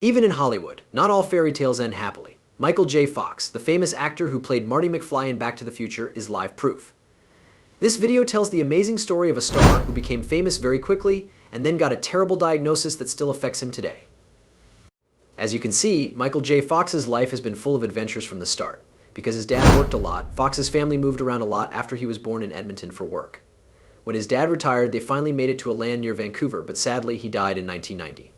Even in Hollywood, not all fairy tales end happily. Michael J. Fox, the famous actor who played Marty McFly in Back to the Future, is live proof. This video tells the amazing story of a star who became famous very quickly and then got a terrible diagnosis that still affects him today. As you can see, Michael J. Fox's life has been full of adventures from the start. Because his dad worked a lot, Fox's family moved around a lot after he was born in Edmonton for work. When his dad retired, they finally made it to a land near Vancouver, but sadly, he died in 1990.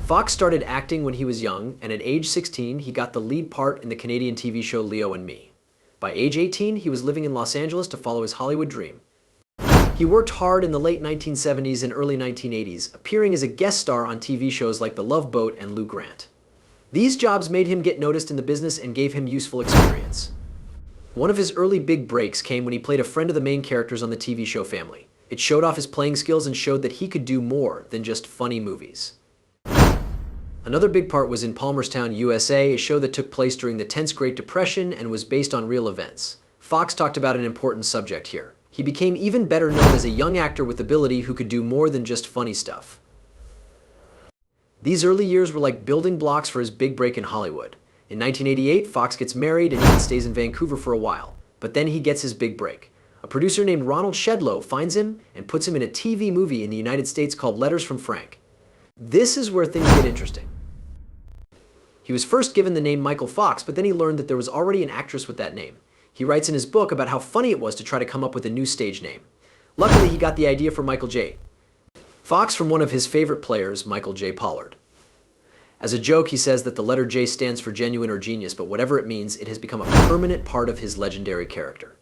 Fox started acting when he was young, and at age 16, he got the lead part in the Canadian TV show Leo and Me. By age 18, he was living in Los Angeles to follow his Hollywood dream. He worked hard in the late 1970s and early 1980s, appearing as a guest star on TV shows like The Love Boat and Lou Grant. These jobs made him get noticed in the business and gave him useful experience. One of his early big breaks came when he played a friend of the main characters on the TV show Family. It showed off his playing skills and showed that he could do more than just funny movies. Another big part was in Palmerstown, USA, a show that took place during the tense Great Depression and was based on real events. Fox talked about an important subject here. He became even better known as a young actor with ability who could do more than just funny stuff. These early years were like building blocks for his big break in Hollywood. In 1988, Fox gets married and even stays in Vancouver for a while. But then he gets his big break. A producer named Ronald Shedlow finds him and puts him in a TV movie in the United States called Letters from Frank. This is where things get interesting. He was first given the name Michael Fox, but then he learned that there was already an actress with that name. He writes in his book about how funny it was to try to come up with a new stage name. Luckily, he got the idea for Michael J. Fox from one of his favorite players, Michael J. Pollard. As a joke, he says that the letter J stands for genuine or genius, but whatever it means, it has become a permanent part of his legendary character.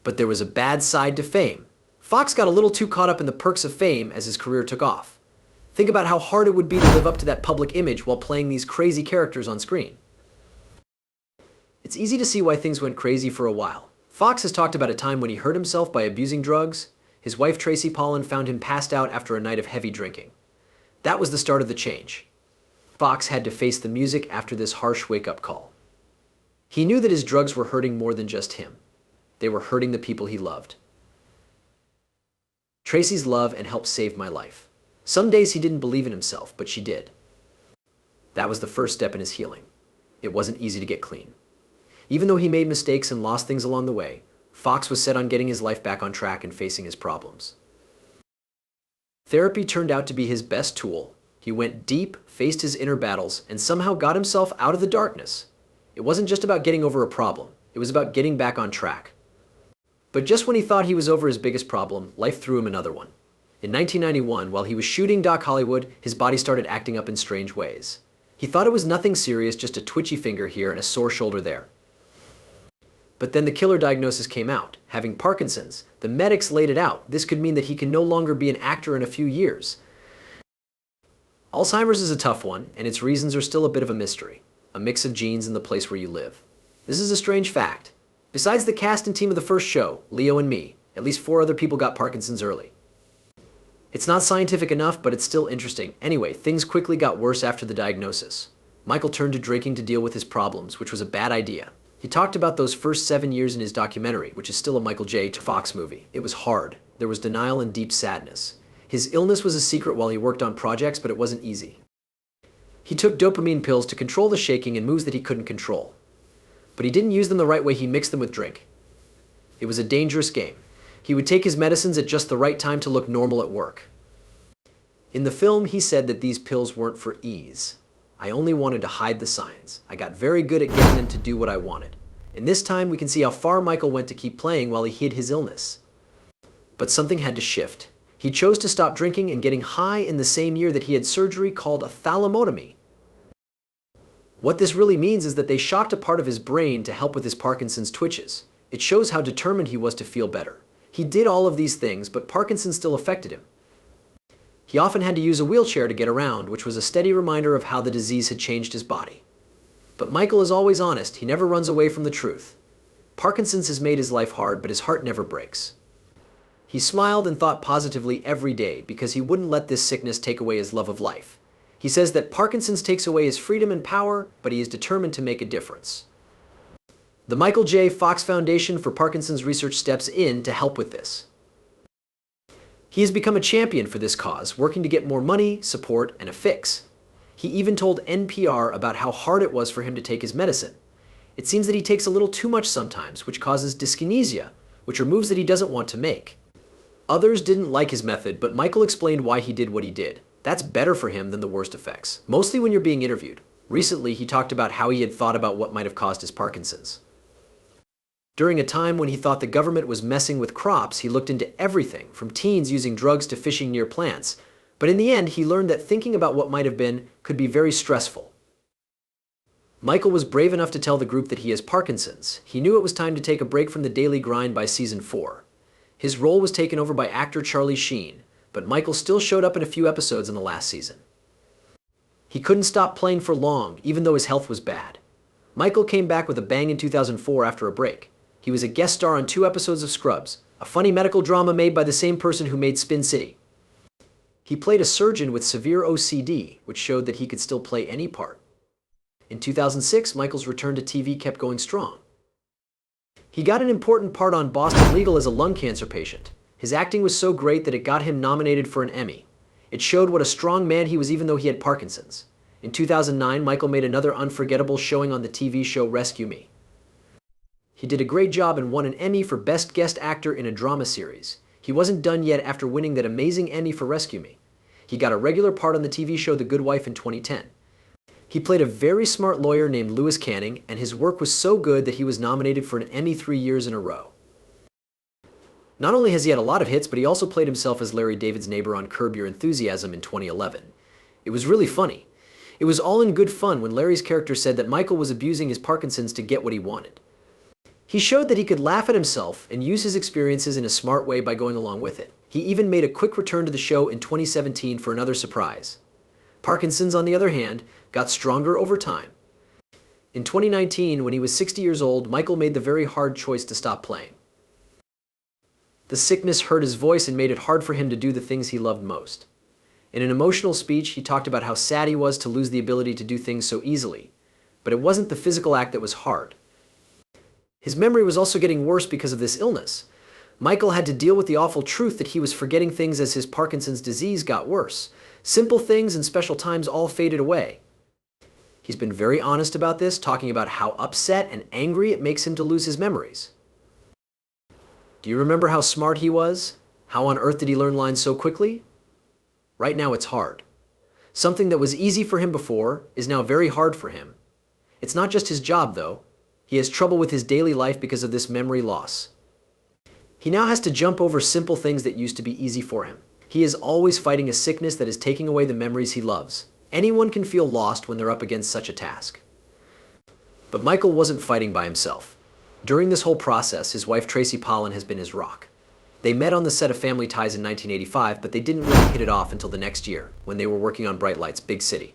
But there was a bad side to fame. Fox got a little too caught up in the perks of fame as his career took off. Think about how hard it would be to live up to that public image while playing these crazy characters on screen. It's easy to see why things went crazy for a while. Fox has talked about a time when he hurt himself by abusing drugs. His wife Tracy Pollan found him passed out after a night of heavy drinking. That was the start of the change. Fox had to face the music after this harsh wake-up call. He knew that his drugs were hurting more than just him. They were hurting the people he loved. Tracy's love and help saved my life. Some days he didn't believe in himself, but she did. That was the first step in his healing. It wasn't easy to get clean. Even though he made mistakes and lost things along the way, Fox was set on getting his life back on track and facing his problems. Therapy turned out to be his best tool. He went deep, faced his inner battles, and somehow got himself out of the darkness. It wasn't just about getting over a problem. It was about getting back on track. But just when he thought he was over his biggest problem, life threw him another one. In 1991, while he was shooting Doc Hollywood, his body started acting up in strange ways. He thought it was nothing serious, just a twitchy finger here and a sore shoulder there. But then the killer diagnosis came out, having Parkinson's. The medics laid it out. This could mean that he can no longer be an actor in a few years. Alzheimer's is a tough one, and its reasons are still a bit of a mystery. A mix of genes in the place where you live. This is a strange fact. Besides the cast and team of the first show, Leo and Me, at least 4 other people got Parkinson's early. It's not scientific enough, but it's still interesting. Anyway, things quickly got worse after the diagnosis. Michael turned to drinking to deal with his problems, which was a bad idea. He talked about those first 7 years in his documentary, which is still a Michael J. Fox movie. It was hard. There was denial and deep sadness. His illness was a secret while he worked on projects, but it wasn't easy. He took dopamine pills to control the shaking and moves that he couldn't control. But he didn't use them the right way. He mixed them with drink. It was a dangerous game. He would take his medicines at just the right time to look normal at work. In the film, he said that these pills weren't for ease. I only wanted to hide the signs. I got very good at getting them to do what I wanted. And this time, we can see how far Michael went to keep playing while he hid his illness. But something had to shift. He chose to stop drinking and getting high in the same year that he had surgery called a thalamotomy. What this really means is that they shocked a part of his brain to help with his Parkinson's twitches. It shows how determined he was to feel better. He did all of these things, but Parkinson's still affected him. He often had to use a wheelchair to get around, which was a steady reminder of how the disease had changed his body. But Michael is always honest. He never runs away from the truth. Parkinson's has made his life hard, but his heart never breaks. He smiled and thought positively every day because he wouldn't let this sickness take away his love of life. He says that Parkinson's takes away his freedom and power, but he is determined to make a difference. The Michael J. Fox Foundation for Parkinson's Research steps in to help with this. He has become a champion for this cause, working to get more money, support, and a fix. He even told NPR about how hard it was for him to take his medicine. It seems that he takes a little too much sometimes, which causes dyskinesia, which are moves that he doesn't want to make. Others didn't like his method, but Michael explained why he did what he did. That's better for him than the worst effects, mostly when you're being interviewed. Recently, he talked about how he had thought about what might have caused his Parkinson's. During a time when he thought the government was messing with crops, he looked into everything, from teens using drugs to fishing near plants. But in the end, he learned that thinking about what might have been could be very stressful. Michael was brave enough to tell the group that he has Parkinson's. He knew it was time to take a break from the daily grind by season 4. His role was taken over by actor Charlie Sheen, but Michael still showed up in a few episodes in the last season. He couldn't stop playing for long, even though his health was bad. Michael came back with a bang in 2004 after a break. He was a guest star on 2 episodes of Scrubs, a funny medical drama made by the same person who made Spin City. He played a surgeon with severe OCD, which showed that he could still play any part. In 2006, Michael's return to TV kept going strong. He got an important part on Boston Legal as a lung cancer patient. His acting was so great that it got him nominated for an Emmy. It showed what a strong man he was even though he had Parkinson's. In 2009, Michael made another unforgettable showing on the TV show Rescue Me. He did a great job and won an Emmy for Best Guest Actor in a Drama Series. He wasn't done yet after winning that amazing Emmy for Rescue Me. He got a regular part on the TV show The Good Wife in 2010. He played a very smart lawyer named Lewis Canning, and his work was so good that he was nominated for an Emmy 3 years in a row. Not only has he had a lot of hits, but he also played himself as Larry David's neighbor on Curb Your Enthusiasm in 2011. It was really funny. It was all in good fun when Larry's character said that Michael was abusing his Parkinson's to get what he wanted. He showed that he could laugh at himself and use his experiences in a smart way by going along with it. He even made a quick return to the show in 2017 for another surprise. Parkinson's, on the other hand, got stronger over time. In 2019, when he was 60 years old, Michael made the very hard choice to stop playing. The sickness hurt his voice and made it hard for him to do the things he loved most. In an emotional speech, he talked about how sad he was to lose the ability to do things so easily. But it wasn't the physical act that was hard. His memory was also getting worse because of this illness. Michael had to deal with the awful truth that he was forgetting things as his Parkinson's disease got worse. Simple things and special times all faded away. He's been very honest about this, talking about how upset and angry it makes him to lose his memories. Do you remember how smart he was? How on earth did he learn lines so quickly? Right now it's hard. Something that was easy for him before is now very hard for him. It's not just his job, though. He has trouble with his daily life because of this memory loss. He now has to jump over simple things that used to be easy for him. He is always fighting a sickness that is taking away the memories he loves. Anyone can feel lost when they're up against such a task. But Michael wasn't fighting by himself. During this whole process, his wife Tracy Pollan has been his rock. They met on the set of Family Ties in 1985, but they didn't really hit it off until the next year, when they were working on Bright Lights, Big City.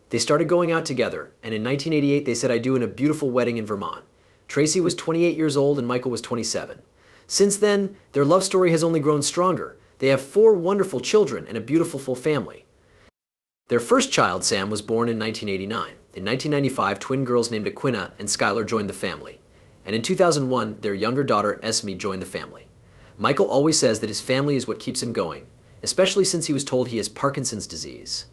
They started going out together, and in 1988 they said I do in a beautiful wedding in Vermont. Tracy was 28 years old and Michael was 27. Since then, their love story has only grown stronger. They have 4 wonderful children and a beautiful full family. Their first child, Sam, was born in 1989. In 1995, twin girls named Aquina and Skylar joined the family. And in 2001, their younger daughter, Esme, joined the family. Michael always says that his family is what keeps him going, especially since he was told he has Parkinson's disease.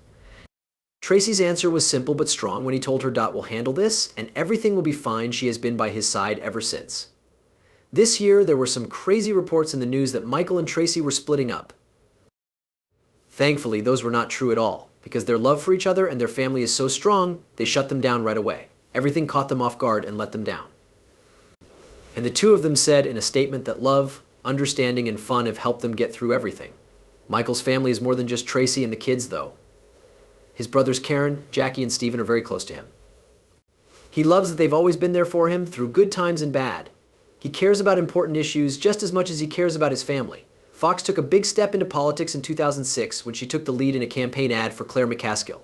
Tracy's answer was simple but strong when he told her Dot will handle this, and everything will be fine. She has been by his side ever since. This year, there were some crazy reports in the news that Michael and Tracy were splitting up. Thankfully, those were not true at all, because their love for each other and their family is so strong, they shut them down right away. Everything caught them off guard and let them down. And the two of them said in a statement that love, understanding, and fun have helped them get through everything. Michael's family is more than just Tracy and the kids, though. His brothers Karen, Jackie, and Stephen are very close to him. He loves that they've always been there for him through good times and bad. He cares about important issues just as much as he cares about his family. Fox took a big step into politics in 2006 when she took the lead in a campaign ad for Claire McCaskill.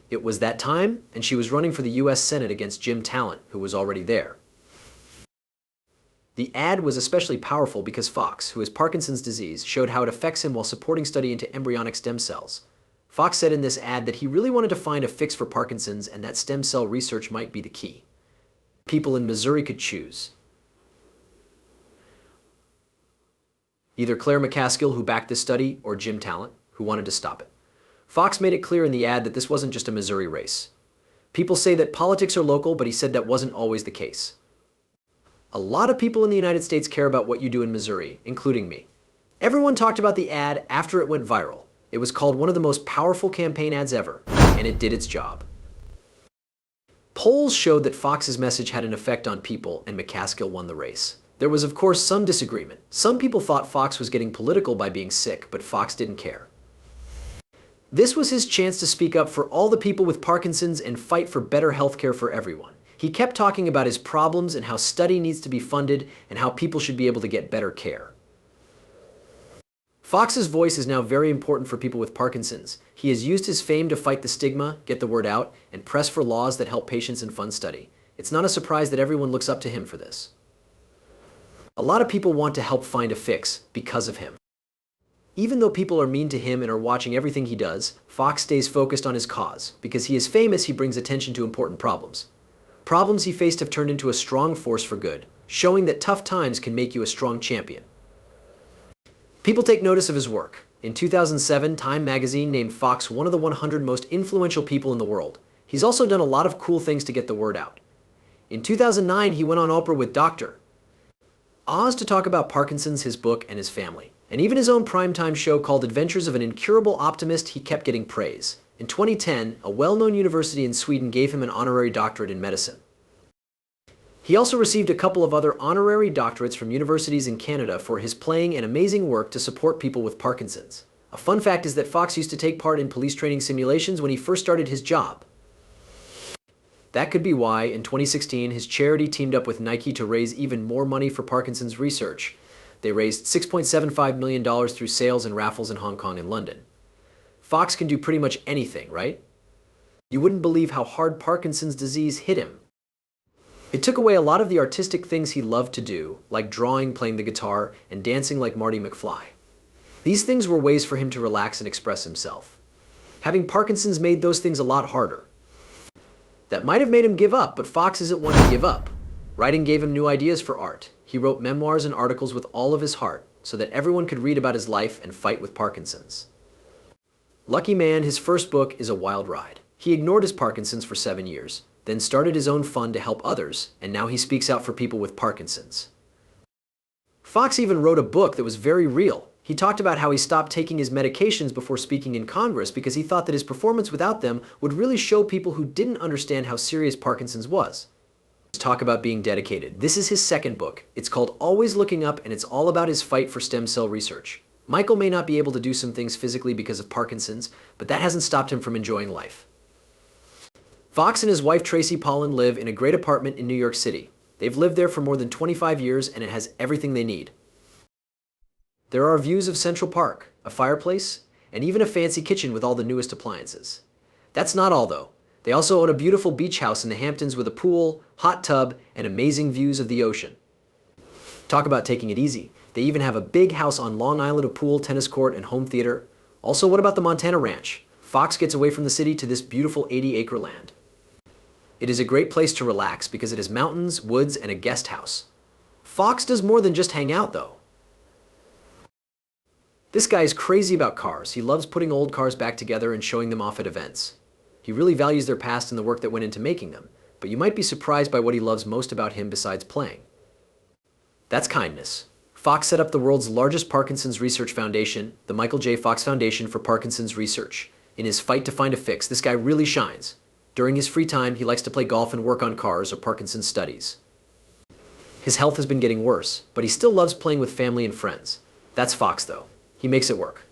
It was that time, and she was running for the U.S. Senate against Jim Talent, who was already there. The ad was especially powerful because Fox, who has Parkinson's disease, showed how it affects him while supporting study into embryonic stem cells. Fox said in this ad that he really wanted to find a fix for Parkinson's and that stem cell research might be the key. People in Missouri could choose. either Claire McCaskill, who backed this study, or Jim Talent, who wanted to stop it. Fox made it clear in the ad that this wasn't just a Missouri race. People say that politics are local, but he said that wasn't always the case. A lot of people in the United States care about what you do in Missouri, including me. Everyone talked about the ad after it went viral. It was called one of the most powerful campaign ads ever, and it did its job. Polls showed that Fox's message had an effect on people, and McCaskill won the race. There was, of course, some disagreement. Some people thought Fox was getting political by being sick, but Fox didn't care. This was his chance to speak up for all the people with Parkinson's and fight for better healthcare for everyone. He kept talking about his problems and how study needs to be funded and how people should be able to get better care. Fox's voice is now very important for people with Parkinson's. He has used his fame to fight the stigma, get the word out, and press for laws that help patients and fund study. It's not a surprise that everyone looks up to him for this. A lot of people want to help find a fix because of him. Even though people are mean to him and are watching everything he does, Fox stays focused on his cause. Because he is famous, he brings attention to important problems. Problems he faced have turned into a strong force for good, showing that tough times can make you a strong champion. People take notice of his work. In 2007, Time magazine named Fox one of the 100 most influential people in the world. He's also done a lot of cool things to get the word out. In 2009, he went on Oprah with Dr. Oz to talk about Parkinson's, his book, and his family. And even his own primetime show called Adventures of an Incurable Optimist, he kept getting praise. In 2010, a well-known university in Sweden gave him an honorary doctorate in medicine. He also received a couple of other honorary doctorates from universities in Canada for his playing and amazing work to support people with Parkinson's. A fun fact is that Fox used to take part in police training simulations when he first started his job. That could be why, in 2016, his charity teamed up with Nike to raise even more money for Parkinson's research. They raised $6.75 million through sales and raffles in Hong Kong and London. Fox can do pretty much anything, right? You wouldn't believe how hard Parkinson's disease hit him. It took away a lot of the artistic things he loved to do, like drawing, playing the guitar, and dancing like Marty McFly. These things were ways for him to relax and express himself. Having Parkinson's made those things a lot harder. That might have made him give up, but Fox isn't one to give up. Writing gave him new ideas for art. He wrote memoirs and articles with all of his heart, so that everyone could read about his life and fight with Parkinson's. Lucky man, his first book is a wild ride. He ignored his Parkinson's for 7 years, then started his own fund to help others, and now he speaks out for people with Parkinson's. Fox even wrote a book that was very real. He talked about how he stopped taking his medications before speaking in Congress because he thought that his performance without them would really show people who didn't understand how serious Parkinson's was. Talk about being dedicated. This is his second book. It's called Always Looking Up, and it's all about his fight for stem cell research. Michael may not be able to do some things physically because of Parkinson's, but that hasn't stopped him from enjoying life. Fox and his wife Tracy Pollan live in a great apartment in New York City. They've lived there for more than 25 years, and it has everything they need. There are views of Central Park, a fireplace, and even a fancy kitchen with all the newest appliances. That's not all, though. They also own a beautiful beach house in the Hamptons with a pool, hot tub, and amazing views of the ocean. Talk about taking it easy. They even have a big house on Long Island, a pool, tennis court, and home theater. Also, what about the Montana Ranch? Fox gets away from the city to this beautiful 80-acre land. It is a great place to relax because it has mountains, woods, and a guest house. Fox does more than just hang out, though. This guy is crazy about cars. He loves putting old cars back together and showing them off at events. He really values their past and the work that went into making them, but you might be surprised by what he loves most about him besides playing. That's kindness. Fox set up the world's largest Parkinson's research foundation, the Michael J. Fox Foundation for Parkinson's Research. In his fight to find a fix, this guy really shines. During his free time, he likes to play golf and work on cars or Parkinson's studies. His health has been getting worse, but he still loves playing with family and friends. That's Fox, though. He makes it work.